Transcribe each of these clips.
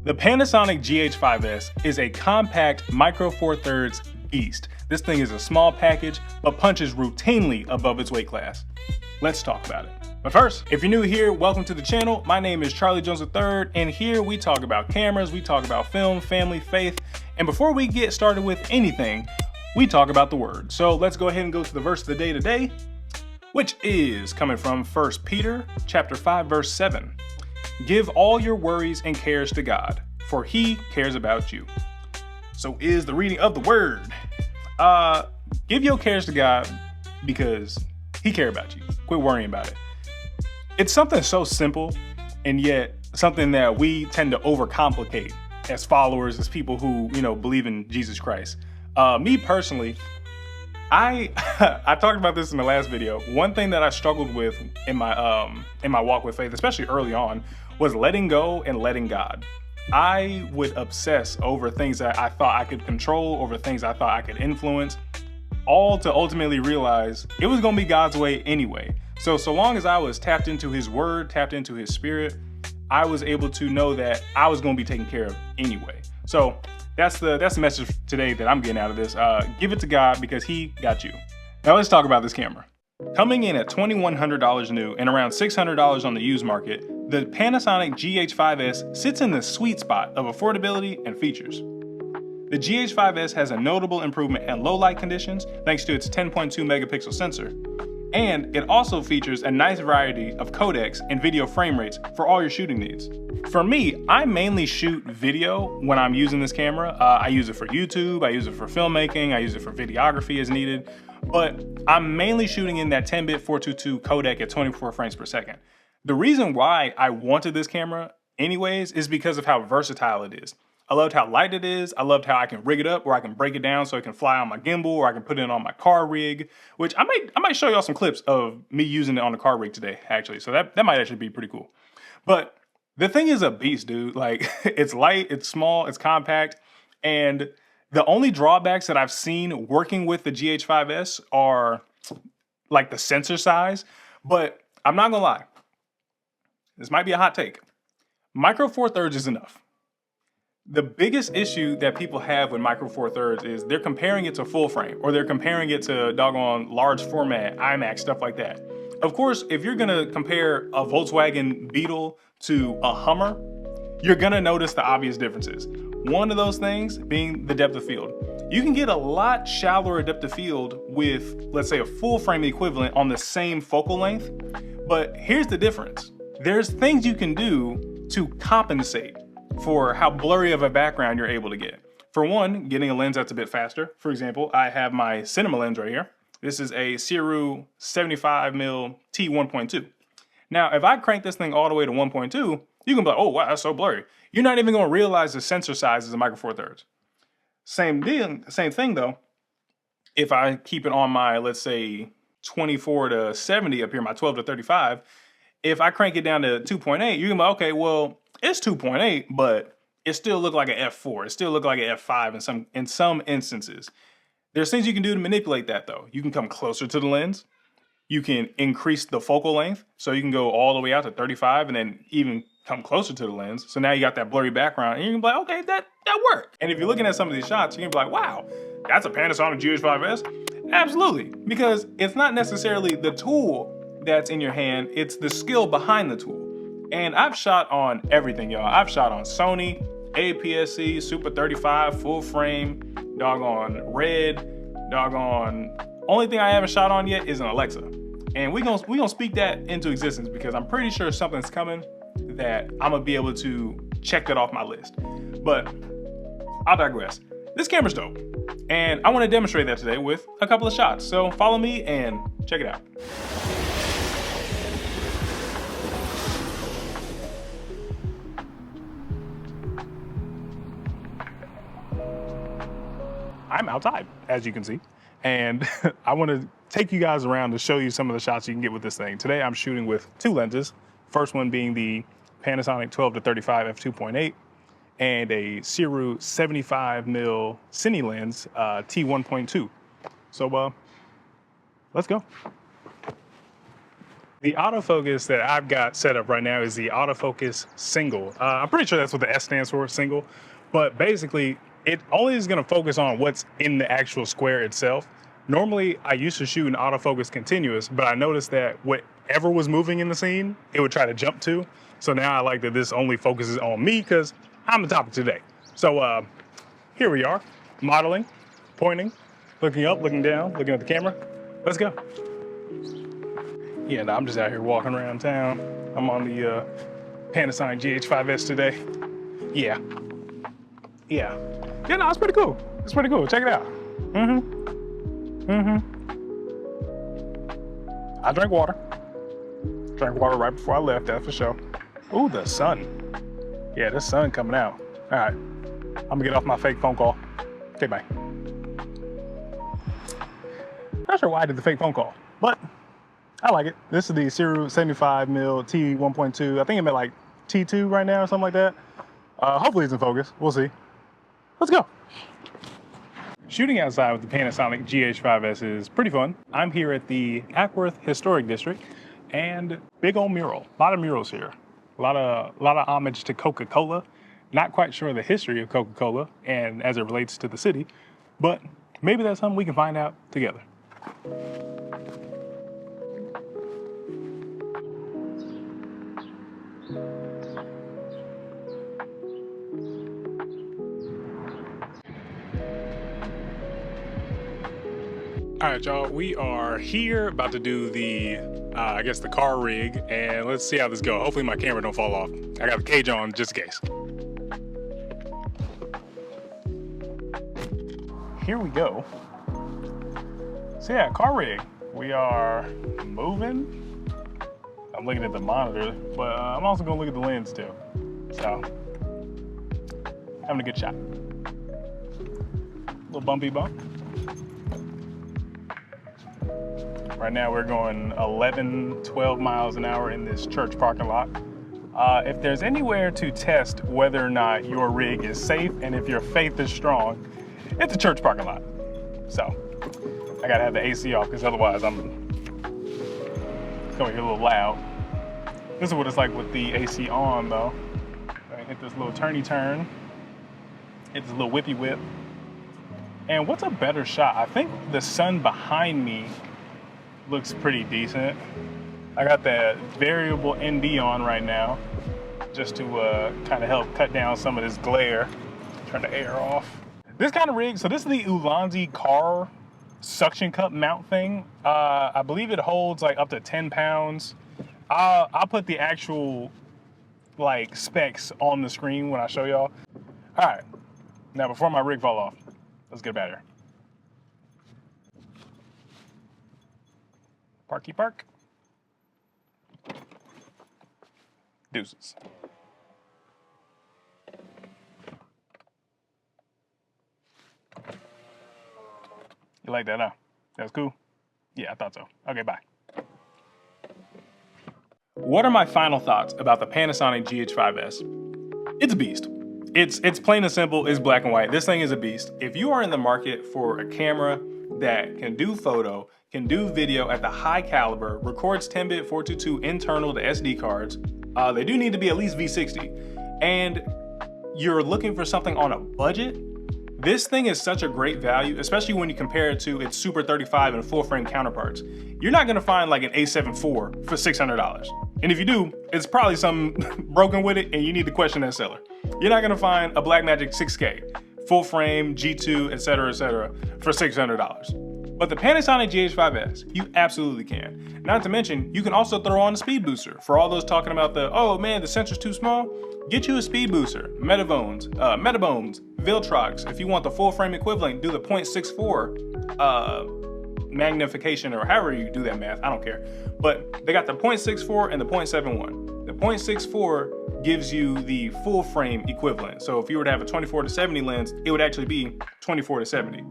The Panasonic GH5S is a compact micro four thirds beast. This thing is a small package, but punches routinely above its weight class. Let's talk about it. But first, if you're new here, welcome to the channel. My name is Charlie Jones III, and here we talk about cameras, we talk about film, family, faith, and before we get started with anything, we talk about the word. So let's go ahead and go to the verse of the day today, which is coming from 1 Peter chapter 5, verse 7. Give all your worries and cares to God, for he cares about you. So is the reading of the word. Give your cares to God because he cares about you. Quit worrying about it. It's something so simple, and yet something that we tend to overcomplicate as followers, as people who, believe in Jesus Christ. Me personally, I talked about this in the last video. One thing that I struggled with in my walk with faith, especially early on, was letting go and letting God. I would obsess over things that I thought I could control, over things I thought I could influence, all to ultimately realize it was gonna be God's way anyway. So long as I was tapped into his word, tapped into his spirit, I was able to know that I was gonna be taken care of anyway. So that's the message today that I'm getting out of this. Give it to God because he got you. Now let's talk about this camera. Coming in at $2,100 new and around $600 on the used market, the Panasonic GH5S sits in the sweet spot of affordability and features. The GH5S has a notable improvement in low light conditions thanks to its 10.2 megapixel sensor. And it also features a nice variety of codecs and video frame rates for all your shooting needs. For me, I mainly shoot video when I'm using this camera. I use it for YouTube, I use it for filmmaking, I use it for videography as needed, but I'm mainly shooting in that 10-bit 422 codec at 24 frames per second. The reason why I wanted this camera anyways is because of how versatile it is. I loved how light it is. I loved how I can rig it up, or I can break it down so it can fly on my gimbal, or I can put it on my car rig, which I might show y'all some clips of me using it on the car rig today, actually. So that might actually be pretty cool. But the thing is a beast, dude. Like, it's light, it's small, it's compact, and the only drawbacks that I've seen working with the GH5S are like the sensor size, but I'm not gonna lie. This might be a hot take. Micro four thirds is enough. The biggest issue that people have with micro four thirds is they're comparing it to full frame, or they're comparing it to doggone large format, IMAX, stuff like that. Of course, if you're gonna compare a Volkswagen Beetle to a Hummer, you're gonna notice the obvious differences. One of those things being the depth of field. You can get a lot shallower depth of field with, let's say, a full frame equivalent on the same focal length, but here's the difference. There's things you can do to compensate for how blurry of a background you're able to get. For one, getting a lens that's a bit faster. For example, I have my cinema lens right here. This is a Sirui 75mm T1.2. Now, if I crank this thing all the way to 1.2, you can be like, oh wow, that's so blurry. You're not even gonna realize the sensor size is a micro four thirds. Same thing though, if I keep it on my, let's say, 24 to 70 up here, my 12 to 35, if I crank it down to 2.8, you can be like, okay, well, it's 2.8, but it still look like an f4. It still look like an f5 in some instances. There's things you can do to manipulate that though. You can come closer to the lens. You can increase the focal length. So you can go all the way out to 35 and then even come closer to the lens. So now you got that blurry background and you can be like, okay, that worked. And if you're looking at some of these shots, you can be like, wow, that's a Panasonic GH5S. Absolutely, because it's not necessarily the tool that's in your hand, it's the skill behind the tool. And I've shot on everything, y'all. I've shot on Sony, APS-C, Super 35, full frame, doggone Red, doggone. Only thing I haven't shot on yet is an Alexa. And we gonna speak that into existence because I'm pretty sure something's coming that I'm gonna be able to check that off my list. But I'll digress. This camera's dope. And I wanna demonstrate that today with a couple of shots. So follow me and check it out. I'm outside, as you can see, and I want to take you guys around to show you some of the shots you can get with this thing. Today I'm shooting with two lenses, first one being the Panasonic 12 to 35 f2.8 and a Sirui 75mm cine lens T1.2. So let's go. The autofocus that I've got set up right now is the autofocus single. I'm pretty sure that's what the S stands for, single. But basically, it only is going to focus on what's in the actual square itself. Normally, I used to shoot an autofocus continuous, but I noticed that whatever was moving in the scene, it would try to jump to. So now I like that this only focuses on me because I'm the topic today. So here we are, modeling, pointing, looking up, looking down, looking at the camera. Let's go. Yeah, no, I'm just out here walking around town. I'm on the Panasonic GH5S today. Yeah, no, it's pretty cool. It's pretty cool, check it out. I drank water. Drank water right before I left, that's for sure. Ooh, the sun. Yeah, the sun coming out. All right, I'm gonna get off my fake phone call. Okay, bye. Not sure why I did the fake phone call, but I like it. This is the Serial 75mm T1.2. I think I'm at like T2 right now or something like that. Hopefully it's in focus, we'll see. Let's go. Shooting outside with the Panasonic GH5S is pretty fun. I'm here at the Ackworth Historic District and big old mural. A lot of murals here. A lot of homage to Coca-Cola. Not quite sure the history of Coca-Cola and as it relates to the city, but maybe that's something we can find out together. All right, y'all, we are here about to do the, I guess the car rig, and let's see how this goes. Hopefully my camera don't fall off. I got the cage on just in case. Here we go. So yeah, car rig. We are moving. I'm looking at the monitor, but I'm also gonna look at the lens too. So, having a good shot. Little bumpy bump. Right now we're going 11, 12 miles an hour in this church parking lot. If there's anywhere to test whether or not your rig is safe and if your faith is strong, it's a church parking lot. So I gotta have the AC off because otherwise I'm gonna get a little loud. This is what it's like with the AC on though. I hit this little turny turn, hit this little whippy whip. And what's a better shot? I think the sun behind me looks pretty decent. I got that variable ND on right now just to kind of help cut down some of this glare. Turn the air off. This kind of rig, so this is the Ulanzi car suction cup mount thing. I believe it holds like up to 10 pounds. I'll put the actual like specs on the screen when I show y'all. All right, now before my rig fall off, let's get better. Parky park. Deuces. You like that, huh? That was cool? Yeah, I thought so. Okay, bye. What are my final thoughts about the Panasonic GH5S? It's a beast. It's plain and simple, it's black and white. This thing is a beast. If you are in the market for a camera that can do photo, can do video at the high caliber, records 10-bit 422 internal to SD cards, they do need to be at least V60. And you're looking for something on a budget, this thing is such a great value, especially when you compare it to its Super 35 and full frame counterparts. You're not gonna find like an A7 IV for $600. And if you do, it's probably something broken with it and you need to question that seller. You're not gonna find a Blackmagic 6K, full frame, G2, etc., for $600. But the Panasonic GH5S, you absolutely can. Not to mention, you can also throw on a speed booster. For all those talking about oh man, the sensor's too small, get you a speed booster. Metabones, Viltrox. If you want the full frame equivalent, do the 0.64 magnification or however you do that math, I don't care. But they got the 0.64 and the 0.71. The 0.64 gives you the full frame equivalent. So if you were to have a 24-70 lens, it would actually be 24-70.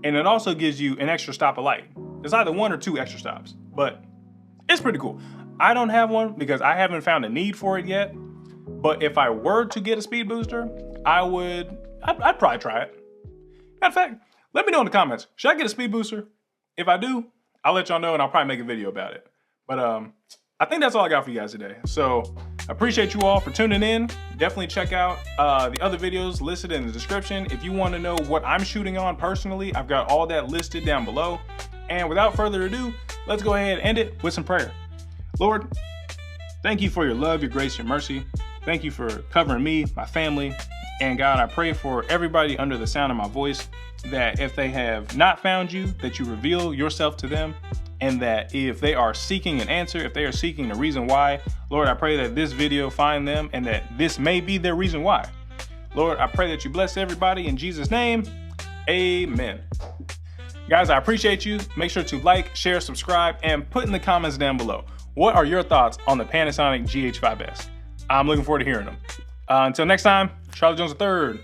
And it also gives you an extra stop of light. It's either 1 or 2 extra stops, but it's pretty cool. I don't have one because I haven't found a need for it yet. But if I were to get a speed booster, I'd probably try it. Matter of fact, let me know in the comments, should I get a speed booster? If I do, I'll let y'all know and I'll probably make a video about it. But I think that's all I got for you guys today. So I appreciate you all for tuning in. Definitely check out the other videos listed in the description. If you want to know what I'm shooting on personally, I've got all that listed down below. And without further ado, let's go ahead and end it with some prayer. Lord, thank you for your love, your grace, your mercy. Thank you for covering me, my family. And God, I pray for everybody under the sound of my voice that if they have not found you, that you reveal yourself to them. And that if they are seeking an answer, if they are seeking the reason why, Lord, I pray that this video find them and that this may be their reason why. Lord, I pray that you bless everybody in Jesus' name. Amen. Guys, I appreciate you. Make sure to like, share, subscribe, and put in the comments down below. What are your thoughts on the Panasonic GH5S? I'm looking forward to hearing them. Until next time, Charlie Jones III.